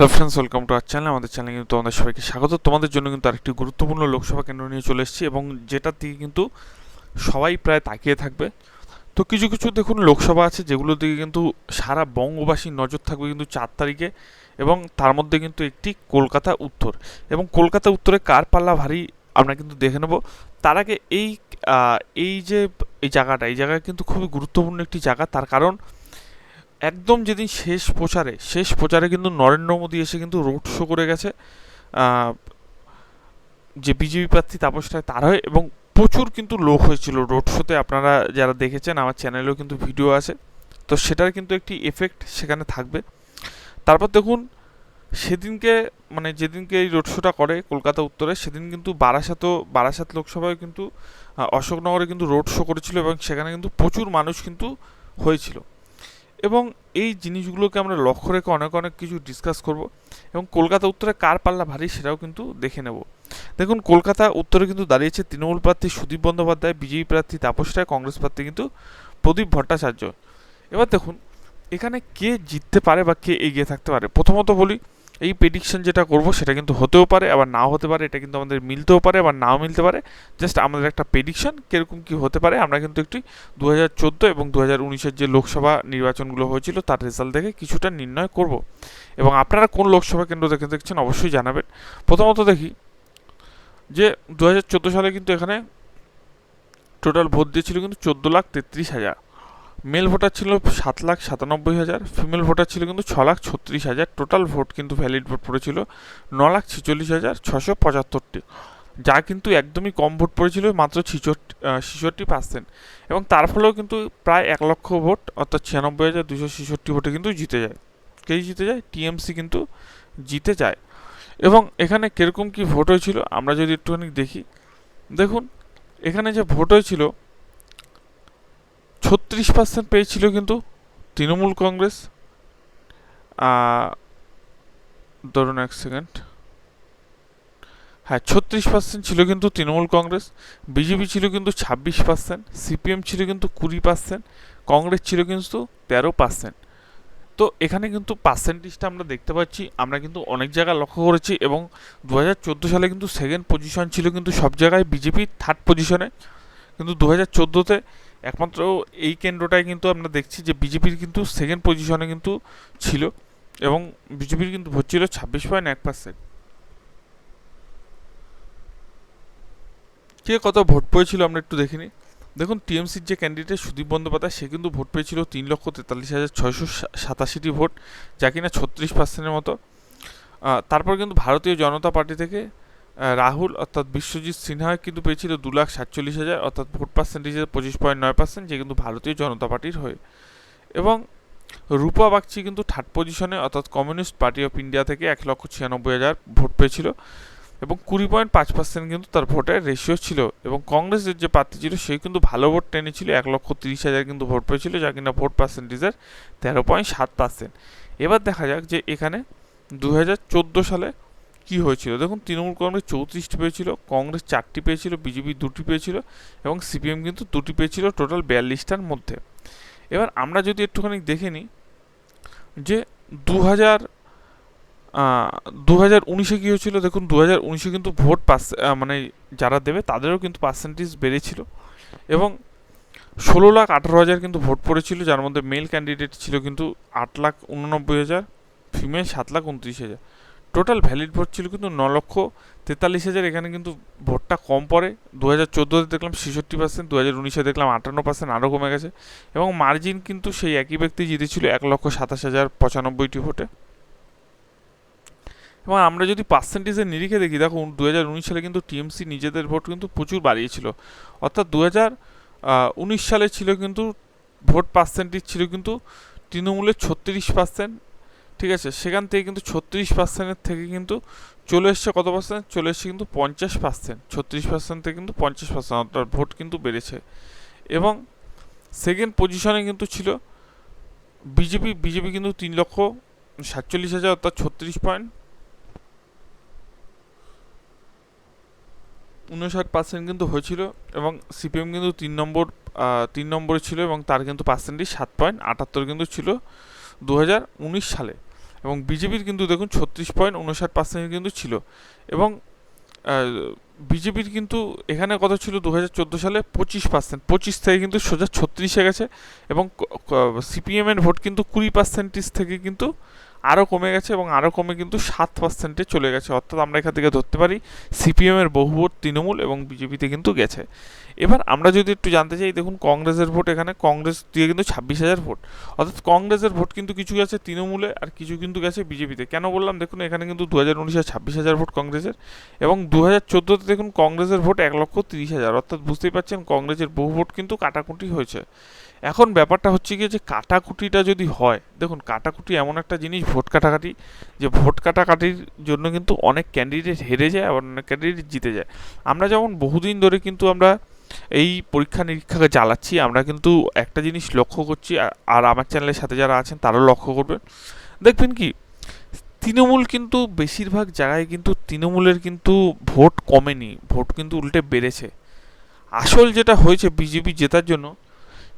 Hello friends, welcome to our channel. আমাদের চ্যানেলে কিন্তু তোমাদের সবাইকে স্বাগত। তোমাদের জন্য কিন্তু আরেকটি গুরুত্বপূর্ণ লোকসভা কেন্দ্র নিয়ে চলে এসেছি এবং যেটার দিকে কিন্তু সবাই প্রায় তাকিয়ে থাকবে। তো কিছু কিছু দেখুন লোকসভা আছে যেগুলোর দিকে কিন্তু সারা বঙ্গবাসীর নজর থাকবে কিন্তু 4 তারিখে, এবং তার মধ্যে কিন্তু একটি কলকাতা উত্তর। এবং কলকাতা উত্তরে কার পাল্লা ভারী আমরা কিন্তু দেখে নেব। তার আগে এই যে এই জায়গায় কিন্তু খুবই গুরুত্বপূর্ণ একটি জায়গা। তার কারণ একদম যেদিন শেষ প্রচারে কিন্তু নরেন্দ্র মোদী এসে কিন্তু রোড শো করে গেছে আহ, যে বিজেপি প্রার্থী তাপস রায় তার হয়ে, এবং প্রচুর কিন্তু লোক হয়েছিল রোড শোতে। আপনারা যারা দেখেছেন আমার চ্যানেলেও কিন্তু ভিডিও আছে, তো সেটার কিন্তু একটি এফেক্ট সেখানে থাকবে। তারপর দেখুন সেদিনকে, মানে যেদিনকে এই রোড শোটা করে কলকাতা উত্তরে, সেদিন কিন্তু বারাসাত লোকসভায় কিন্তু অশোকনগরে কিন্তু রোড শো করেছিল এবং সেখানে কিন্তু প্রচুর মানুষ কিন্তু হয়েছিল। এবং এই জিনিসগুলোকে আমরা লক্ষ্য রেখে অনেক অনেক কিছু ডিসকাস করব, এবং কলকাতা উত্তরে কার পাল্লা ভারী সেটাও কিন্তু দেখে নেব। দেখুন কলকাতা উত্তরে কিন্তু দাঁড়িয়েছে তৃণমূল প্রার্থী সুদীপ বন্দ্যোপাধ্যায়, বিজেপি প্রার্থী তাপস রায়, কংগ্রেস প্রার্থী কিন্তু প্রদীপ ভট্টাচার্য। এবার দেখুন এখানে কে জিততে পারে বা কে এগিয়ে থাকতে পারে। প্রথমত বলি, এই প্রেডিকশন যেটা করব সেটা কিন্তু হতেও পারে আবার নাও হতে পারে, এটা কিন্তু আমাদের মিলতেও পারে আবার নাও মিলতে পারে। জাস্ট আমাদের একটা প্রেডিকশন কীরকম কী হতে পারে। আমরা কিন্তু একটি 2014 এবং 2019-এর যে লোকসভা নির্বাচনগুলো হয়েছিল তার রেজাল্ট দেখে কিছুটা নির্ণয় করব। এবং আপনারা কোন লোকসভা কেন্দ্র দেখে দেখছেন অবশ্যই জানাবেন। প্রথমত দেখি যে 2014 সালে কিন্তু এখানে টোটাল ভোট দিয়েছিল কিন্তু 14,33,000। মেল ভোটার ছিল 7,97,000, ফিমেল ভোটার ছিল কিন্তু 6,36,000। টোটাল ভোট কিন্তু ভ্যালিড ভোট পড়েছিল 9,46,675টি, যা কিন্তু একদমই কম ভোট পড়েছিল, মাত্র 66%। এবং তার ফলেও কিন্তু প্রায় 1 লক্ষ ভোট অর্থাৎ 96,266 ভোটে কিন্তু জিতে যায়। কেই জিতে যায়? টিএমসি কিন্তু জিতে যায়। এবং এখানে কীরকম কী ভোট হয়েছিল আমরা যদি একটুখানি দেখি, দেখুন এখানে যে ভোট হয়েছিল 36% পেয়েছিল কিন্তু তৃণমূল কংগ্রেস। ধরুন এক সেকেন্ড, হ্যাঁ 36% ছিল কিন্তু তৃণমূল কংগ্রেস, বিজেপি ছিল কিন্তু 26%, সিপিএম ছিল কিন্তু 20%, কংগ্রেস ছিল কিন্তু 13%। তো এখানে কিন্তু পার্সেন্টেজটা আমরা দেখতে পাচ্ছি, আমরা কিন্তু অনেক জায়গায় লক্ষ্য করেছি। এবং 2014 সালে কিন্তু সেকেন্ড পজিশন ছিল কিন্তু সব জায়গায় বিজেপি, থার্ড পজিশনে। কিন্তু 2014-তে একমাত্র এই কেন্দ্রটায় কিন্তু আমরা দেখছি যে বিজেপির কিন্তু সেকেন্ড পজিশনে কিন্তু ছিল, এবং বিজেপির কিন্তু ভোট ছিল 26.1%। কে কত ভোট পেয়েছিল আমরা একটু দেখিনি। দেখুন টিএমসির যে ক্যান্ডিডেট সুদীপ বন্দ্যোপাধ্যায়, সে কিন্তু ভোট পেয়েছিল 3,43,687 ভোট, যা কিনা 36%-এর মতো। তারপর কিন্তু ভারতীয় জনতা পার্টি থেকে রাহুল অর্থাৎ বিশ্বজিৎ সিনহা কিন্তু পেয়েছিল 2,47,000 অর্থাৎ ভোট পার্সেন্টেজের 25.9%, যে কিন্তু ভারতীয় জনতা পার্টির হয়ে। এবং রূপা বাগচি কিন্তু থার্ড পজিশনে অর্থাৎ কমিউনিস্ট পার্টি অফ ইন্ডিয়া থেকে 1,96,000 ভোট পেয়েছিল, এবং 20.5% কিন্তু তার ভোটের রেশিও ছিল। এবং কংগ্রেসের যে প্রার্থী ছিল সে কিন্তু ভালো ভোট টেনেছিল, 1,30,000 কিন্তু ভোট পেয়েছিল, যা কিনা ভোট পার্সেন্টেজের 13.7%। এবার দেখা যাক যে এখানে 2014 সালে কি হয়েছিল। দেখুন তৃণমূল কংগ্রেস 34টি পেয়েছিল, কংগ্রেস 4টি পেয়েছিল, বিজেপি 2টি পেয়েছিল, এবং সিপিএম কিন্তু 2টি পেয়েছিল, টোটাল 42টার মধ্যে। এবার আমরা যদি একটুখানি দেখে নিই যে 2019-এ কী হয়েছিল। দেখুন 2019-এ কিন্তু ভোট মানে যারা দেবে তাদেরও কিন্তু পার্সেন্টেজ বেড়েছিল, এবং 16,18,000 কিন্তু ভোট পড়েছিল, যার মধ্যে মেল ক্যান্ডিডেট ছিল কিন্তু 8,89,000, ফিমেল 7,29,000। টোটাল ভ্যালিড ভোট ছিল কিন্তু 9,43,000। এখানে কিন্তু ভোটটা কম পড়ে। 2014-তে দেখলাম 66%, 2019-এ দেখলাম 58%, আরও কমে গেছে। এবং মার্জিন কিন্তু সেই একই ব্যক্তি জিতেছিল 1,27,095টি ভোটে। এবং আমরা যদি পার্সেন্টেজের নিরিখে দেখি, দেখুন 2019 সালে কিন্তু টিএমসি নিজেদের ভোট কিন্তু প্রচুর বাড়িয়েছিল, অর্থাৎ 2019 সালে ছিল কিন্তু ভোট পার্সেন্টেজ ছিল কিন্তু তৃণমূলের 36%। ঠিক আছে, সেখান থেকে কিন্তু 36%-এর থেকে কিন্তু চলে এসছে কত পার্সেন্ট, চলে এসছে কিন্তু 50%। 36% থেকে কিন্তু 50%, অর্থাৎ ভোট কিন্তু বেড়েছে। এবং সেকেন্ড পজিশনে কিন্তু ছিল বিজেপি কিন্তু 3,47,000 অর্থাৎ 36.59% কিন্তু হয়েছিল। এবং সিপিএম কিন্তু 3 নম্বরে ছিল, এবং তার কিন্তু পার্সেন্টেজ 7.78 কিন্তু ছিল 2019 সালে। এবং বিজেপির কিন্তু দেখুন 36.59% কিন্তু ছিল। এবং বিজেপির কিন্তু এখানে কত ছিল 2014 সালে 25%, 25 থেকে কিন্তু সোজা 36-এ গেছে। এবং সিপিএমের ভোট কিন্তু 20% থেকে কিন্তু আরও কমে গেছে, এবং আরও কমে কিন্তু 7%-এ চলে গেছে। অর্থাৎ আমরা এখান থেকে ধরতে পারি সিপিএমের বহু ভোট তৃণমূল এবং বিজেপিতে কিন্তু গেছে। এবার আমরা যদি একটু জানতে চাই, দেখুন কংগ্রেসের ভোট, এখানে কংগ্রেস দিয়ে কিন্তু 26,000 ভোট। অর্থাৎ কংগ্রেসের ভোট কিন্তু কিছু গেছে তৃণমূলে আর কিছু কিন্তু গেছে বিজেপিতে। কেন বললাম, দেখুন এখানে কিন্তু 2019-এ 26,000 ভোট কংগ্রেসের, এবং 2014-তে দেখুন কংগ্রেসের ভোট 1,30,000। অর্থাৎ বুঝতেই পারছেন কংগ্রেসের বহু ভোট কিন্তু কাটাকুটি হয়েছে। এখন ব্যাপারটা হচ্ছে গিয়ে যে কাটাকুটিটা যদি হয়, দেখুন কাটাকুটি এমন একটা জিনিস, ভোট কাটাকাটি, যে ভোট কাটাকাটির জন্য কিন্তু অনেক ক্যান্ডিডেট হেরে যায়, আবার অনেক ক্যান্ডিডেট জিতে যায়। আমরা যেমন বহুদিন ধরে কিন্তু আমরা এই পরীক্ষা নিরীক্ষাকে জ্বালাচ্ছি, আমরা কিন্তু একটা জিনিস লক্ষ্য করছি, আর আমার চ্যানেলের সাথে যারা আছেন তারাও লক্ষ্য করবেন, দেখবেন কি তৃণমূল কিন্তু বেশিরভাগ জায়গায় কিন্তু তৃণমূলের কিন্তু ভোট কমেনি, ভোট কিন্তু উল্টে বেড়েছে। আসল যেটা হয়েছে বিজেপি জেতার জন্য,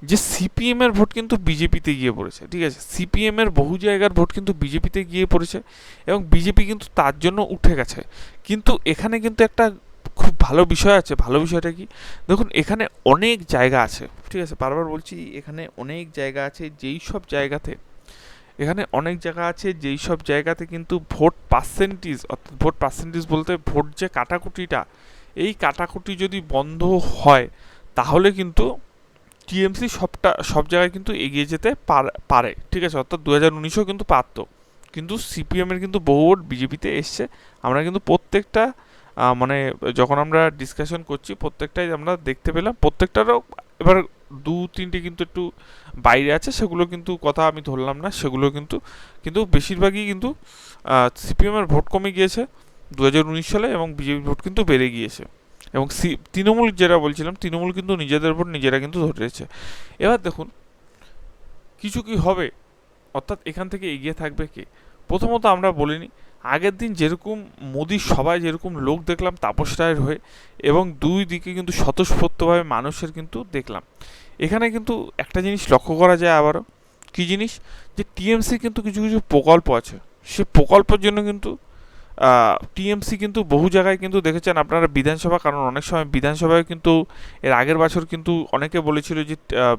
যে সিপিএম এর ভোট কিন্তু বিজেপিতে গিয়ে পড়েছে, ঠিক আছে, সিপিএম এর বহু জায়গার ভোট কিন্তু বিজেপিতে গিয়ে পড়েছে, এবং বিজেপি কিন্তু তার জন্য উঠে গেছে। কিন্তু এখানে কিন্তু একটা খুব ভালো বিষয় আছে। ভালো বিষয়টা কি, দেখুন এখানে অনেক জায়গা আছে, ঠিক আছে, বারবার বলছি এখানে অনেক জায়গা আছে, যেই সব জায়গাতে, এখানে অনেক জায়গা আছে যেই সব জায়গাতে কিন্তু ভোট পার্সেন্টেজ, অর্থাৎ ভোট পার্সেন্টেজ বলতে ভোট যে কাটাকুটিটা, এই কাটাকুটি যদি বন্ধ হয় তাহলে কিন্তু টিএমসি সব জায়গায় কিন্তু এগিয়ে যেতে পারে, ঠিক আছে। অর্থাৎ 2019-এও কিন্তু পারত, কিন্তু সিপিএমের কিন্তু বহু ভোট বিজেপিতে এসছে। আমরা কিন্তু প্রত্যেকটা মানে যখন আমরা ডিসকাশন করছি প্রত্যেকটাই আমরা দেখতে পেলাম, প্রত্যেকটারও এবার 2-3টে কিন্তু একটু বাইরে আছে, সেগুলো কিন্তু কথা আমি ধরলাম না, সেগুলো কিন্তু কিন্তু বেশিরভাগই কিন্তু সিপিএমের ভোট কমে গিয়েছে 2019 সালে, এবং বিজেপির ভোট কিন্তু বেড়ে গিয়েছে। এবং তৃণমূল যেটা বলছিলাম, তৃণমূল কিন্তু নিজেদের ভোট নিজেরা কিন্তু ধরেছে। এবার দেখুন কিছু কি হবে, অর্থাৎ এখান থেকে এগিয়ে থাকবে কে। প্রথমত আমরা বলিনি, আগের দিন যেরকম মোদির সভায় যেরকম লোক দেখলাম তাপস রায়ের হয়ে, এবং দুই দিকে কিন্তু স্বতঃস্ফূর্তভাবে মানুষের কিন্তু দেখলাম। এখানে কিন্তু একটা জিনিস লক্ষ্য করা যায় আবারও, কী জিনিস, যে টিএমসি কিন্তু কিছু কিছু প্রকল্প আছে, সে প্রকল্পের জন্য কিন্তু টিএমসি কিন্তু বহু জায়গায় কিন্তু দেখেছেন আপনারা বিধানসভা, কারণ অনেক সময় বিধানসভায় কিন্তু এর আগের বছর কিন্তু অনেকে বলেছিল যে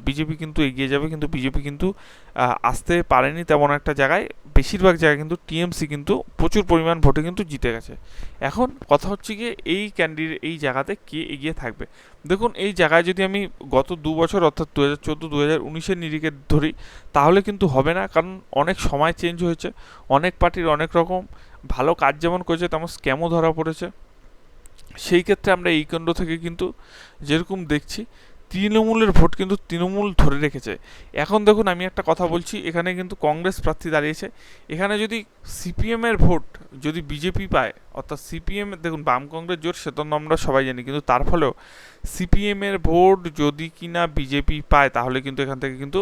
বিজেপি কিন্তু এগিয়ে যাবে, কিন্তু বিজেপি কিন্তু আসতে পারেনি তেমন একটা জায়গায়। বেশিরভাগ জায়গায় কিন্তু টিএমসি কিন্তু প্রচুর পরিমাণ ভোটে কিন্তু জিতে গেছে। এখন কথা হচ্ছে গিয়ে এই ক্যান্ডিডেট এই জায়গাতে কে এগিয়ে থাকবে। দেখুন এই জায়গায় যদি আমি গত 2 বছর অর্থাৎ 2014-2019-এর নিরিখে ধরি, তাহলে কিন্তু হবে না, কারণ অনেক সময় চেঞ্জ হয়েছে, অনেক পার্টির অনেক রকম ভালো কাজ যেমন করেছে তেমন স্ক্যামও ধরা পড়েছে। সেই ক্ষেত্রে আমরা এই কেন্দ্র থেকে কিন্তু যেরকম দেখছি তৃণমূলের ভোট কিন্তু তৃণমূল ধরে রেখেছে। এখন দেখুন আমি একটা কথা বলছি, এখানে কিন্তু কংগ্রেস প্রার্থী দাঁড়িয়েছে, এখানে যদি সিপিএমের ভোট যদি বিজেপি পায়, অর্থাৎ সিপিএম, দেখুন বাম কংগ্রেস জোট সে তো আমরা সবাই জানি, কিন্তু তার ফলেও সিপিএমের ভোট যদি কিনা বিজেপি পায়, তাহলে কিন্তু এখান থেকে কিন্তু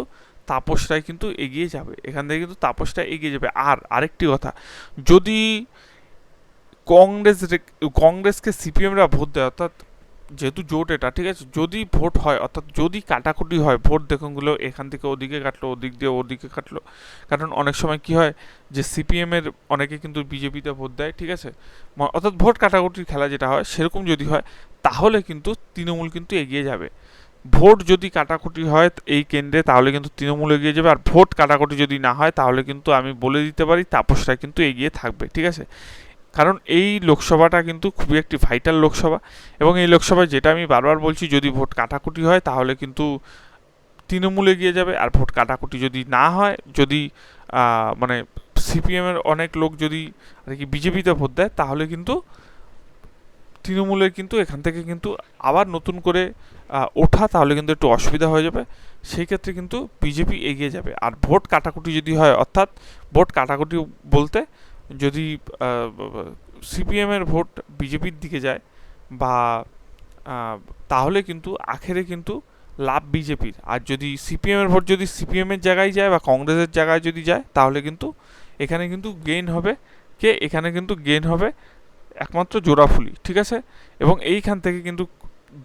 তাপস রায় কিন্তু এগিয়ে যাবে, এখান থেকে কিন্তু তাপস রায় এগিয়ে যাবে। আর আরেকটি কথা, যদি কংগ্রেসকে সিপিএমরা ভোট দেয়, অর্থাৎ যেহেতু জোট এটা, ঠিক আছে, যদি ভোট হয়, অর্থাৎ যদি কাটাকুটি হয়, ভোট দেখুনগুলো এখান থেকে ওদিকে কাটলো, ওদিক দিয়ে ওদিকে কাটলো, কারণ অনেক সময় কি হয় যে সিপিএমের অনেকে কিন্তু বিজেপিতে ভোট দেয়, ঠিক আছে, অর্থাৎ ভোট কাটাকুটির খেলা যেটা হয় সেরকম যদি হয়, তাহলে কিন্তু তৃণমূল কিন্তু এগিয়ে যাবে। ভোট যদি কাটাকুটি হয় এই কেন্দ্রে, তাহলে কিন্তু তৃণমূল এগিয়ে যাবে, আর ভোট কাটাকুটি যদি না হয় তাহলে কিন্তু আমি বলে দিতে পারি তাপস রায় কিন্তু এগিয়ে থাকবে, ঠিক আছে। কারণ এই লোকসভাটা কিন্তু খুবই একটি ভাইটাল লোকসভা, এবং এই লোকসভায় যেটা আমি বারবার বলছি, যদি ভোট কাটাকুটি হয় তাহলে কিন্তু তৃণমূল এগিয়ে যাবে, আর ভোট কাটাকুটি যদি না হয়, যদি মানে সিপিএমের অনেক লোক যদি আর কি বিজেপিতে ভোট দেয়, তাহলে কিন্তু তৃণমূলের কিন্তু এখান থেকে কিন্তু আবার নতুন করে ওঠা তাহলে কিন্তু একটু অসুবিধা হয়ে যাবে, সেই ক্ষেত্রে কিন্তু বিজেপি এগিয়ে যাবে। আর ভোট কাটাকুটি যদি হয়, অর্থাৎ ভোট কাটাকুটি বলতে যদি সিপিএমের ভোট বিজেপির দিকে যায় বা তাহলে কিন্তু আখেরে কিন্তু লাভ বিজেপির, আর যদি সিপিএমের ভোট যদি সিপিএমের জায়গায় যায় বা কংগ্রেসের জায়গায় যদি যায়, তাহলে কিন্তু এখানে কিন্তু গেইন হবে কে, এখানে কিন্তু গেইন হবে একমাত্র জোড়াফুলি, ঠিক আছে। এবং এইখান থেকে কিন্তু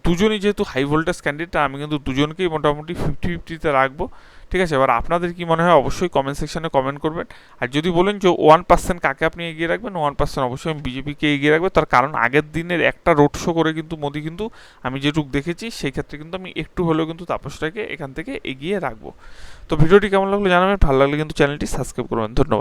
দুজনই যেহেতু হাই ভোল্টেজ ক্যান্ডিডেট, আমি কিন্তু দুজনকেই মোটামুটি 50-50-তে রাখবো, ঠিক আছে, এবার আপনাদের কি মনে হয় অবশ্যই কমেন্ট সেকশনে কমেন্ট করবেন। আর যদি বলেন যে 1% কাকে আপনি এগিয়ে রাখবেন, 1% অবশ্যই আমি বিজেপিকে এগিয়ে রাখবো, তার কারণ আগের দিনের একটা রোড শো করে কিন্তু মোদি কিন্তু, আমি যেটুকু দেখেছি সেই ক্ষেত্রে কিন্তু আমি একটু হলেও কিন্তু তাপস রায়কে এখান থেকে এগিয়ে রাখবো। তো ভিডিওটি কেমন লাগলো জানাবেন, ভালো লাগলে কিন্তু চ্যানেলটি সাবস্ক্রাইব করবেন। ধন্যবাদ।